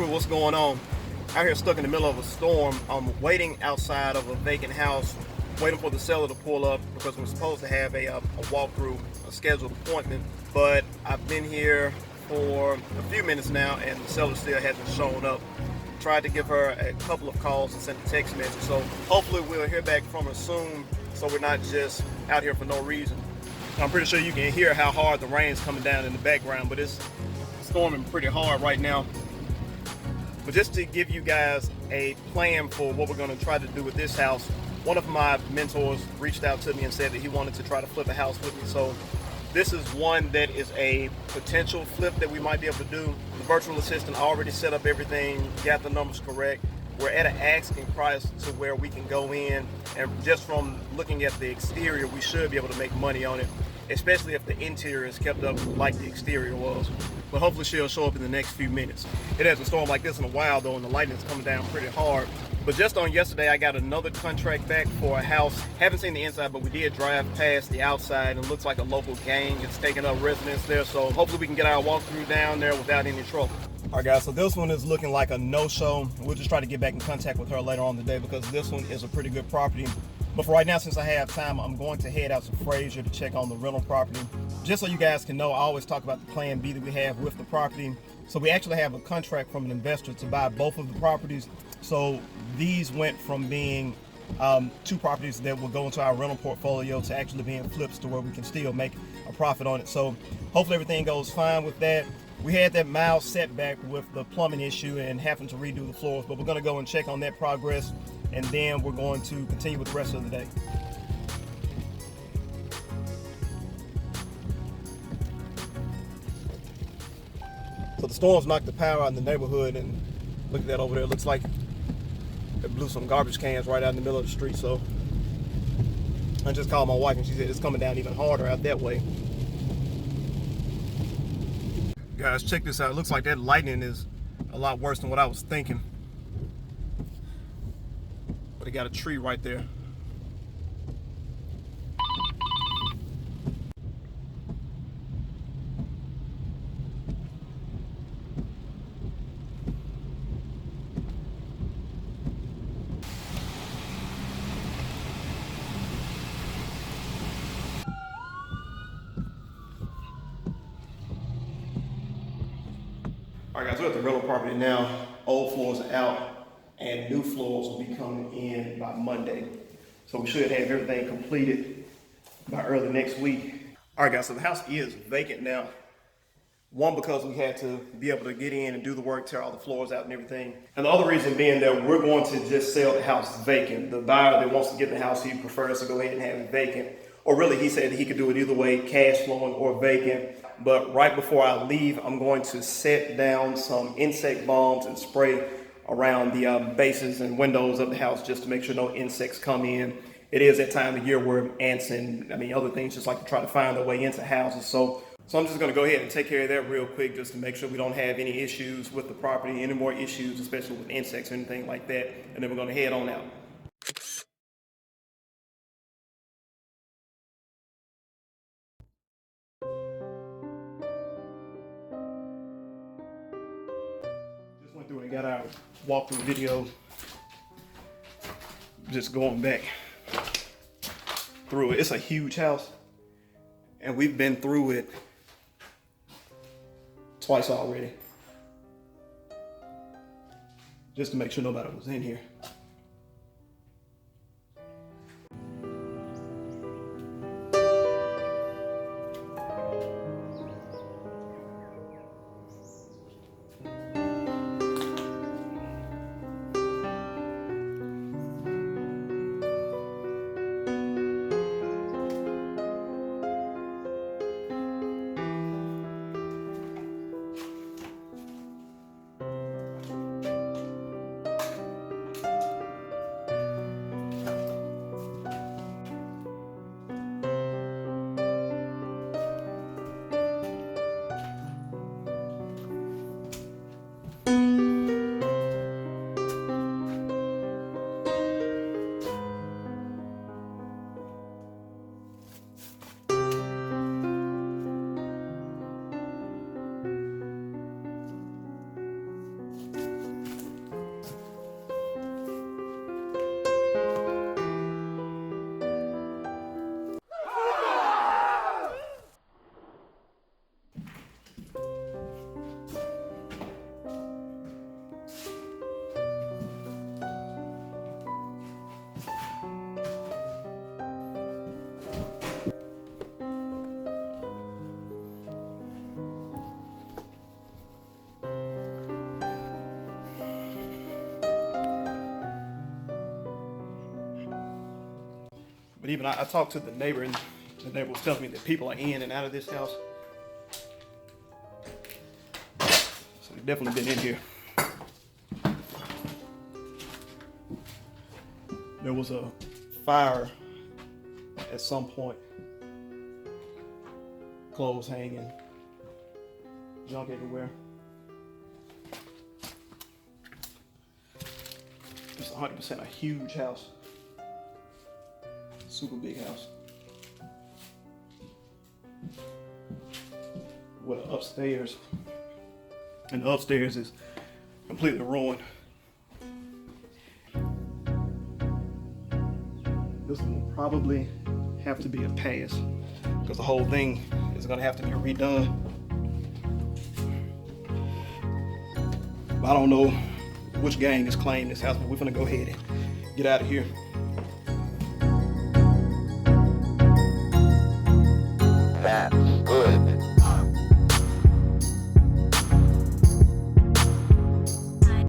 crew, what's going on? Out here stuck in the middle of a storm. I'm waiting outside of a vacant house, waiting for the seller to pull up because we're supposed to have a walkthrough, a scheduled appointment. But I've been here for a few minutes now and the seller still hasn't shown up. Tried to give her a couple of calls and sent a text message. So hopefully we'll hear back from her soon so we're not just out here for no reason. I'm pretty sure you can hear how hard the rain's coming down in the background, but it's storming pretty hard right now. But just to give you guys a plan for what we're going to try to do with this house, one of my mentors reached out to me and said that he wanted to try to flip a house with me. So this is one that is a potential flip that we might be able to do. The virtual assistant already set up everything, got the numbers correct. We're at an asking price to where we can go in, and just from looking at the exterior, we should be able to make money on it, especially if the interior is kept up like the exterior was. But hopefully she'll show up in the next few minutes. It hasn't stormed like this in a while though, and the lightning's coming down pretty hard. But just on yesterday, I got another contract back for a house. Haven't seen the inside, but we did drive past the outside, and it looks like a local gang is taking up residence there. So hopefully we can get our walkthrough down there without any trouble. All right, guys, so this one is looking like a no-show. We'll just try to get back in contact with her later on today because this one is a pretty good property. But for right now, since I have time, I'm going to head out to Frazier to check on the rental property. Just so you guys can know, I always talk about the plan B that we have with the property. So we actually have a contract from an investor to buy both of the properties. So these went from being two properties that will go into our rental portfolio to actually being flips to where we can still make a profit on it. So hopefully everything goes fine with that. We had that mild setback with the plumbing issue and having to redo the floors, but we're going to go and check on that progress, and then we're going to continue with the rest of the day. So the storms knocked the power out in the neighborhood, and look at that over there. It looks like it blew some garbage cans right out in the middle of the street. So I just called my wife and she said it's coming down even harder out that way. Guys, check this out. It looks like that lightning is a lot worse than what I was thinking. But it got a tree right there. All right, guys, we're at the rental property now. Old floors are out and new floors will be coming in by Monday. So we should have everything completed by early next week. All right, guys, so the house is vacant now. One, because we had to be able to get in and do the work, tear all the floors out and everything. And the other reason being that we're going to just sell the house vacant. The buyer that wants to get the house, he prefers to go ahead and have it vacant. Or really, he said he could do it either way, cash flowing or vacant. But right before I leave, I'm going to set down some insect bombs and spray around the bases and windows of the house just to make sure no insects come in. It is that time of year where ants and other things just like to try to find their way into houses. So I'm just going to go ahead and take care of that real quick just to make sure we don't have any issues with the property, any more issues, especially with insects or anything like that. And then we're going to head on out. Just went through and got our walkthrough video. Just going back through it. It's a huge house. And we've been through it twice already, just to make sure nobody was in here. But even I talked to the neighbor, and the neighbor was telling me that people are in and out of this house. So they've definitely been in here. There was a fire at some point. Clothes hanging, junk everywhere. It's 100% a huge house. Super big house. With an upstairs. And the upstairs is completely ruined. This one will probably have to be a pass, because the whole thing is gonna have to be redone. I don't know which gang is claiming this house, but we're gonna go ahead and get out of here.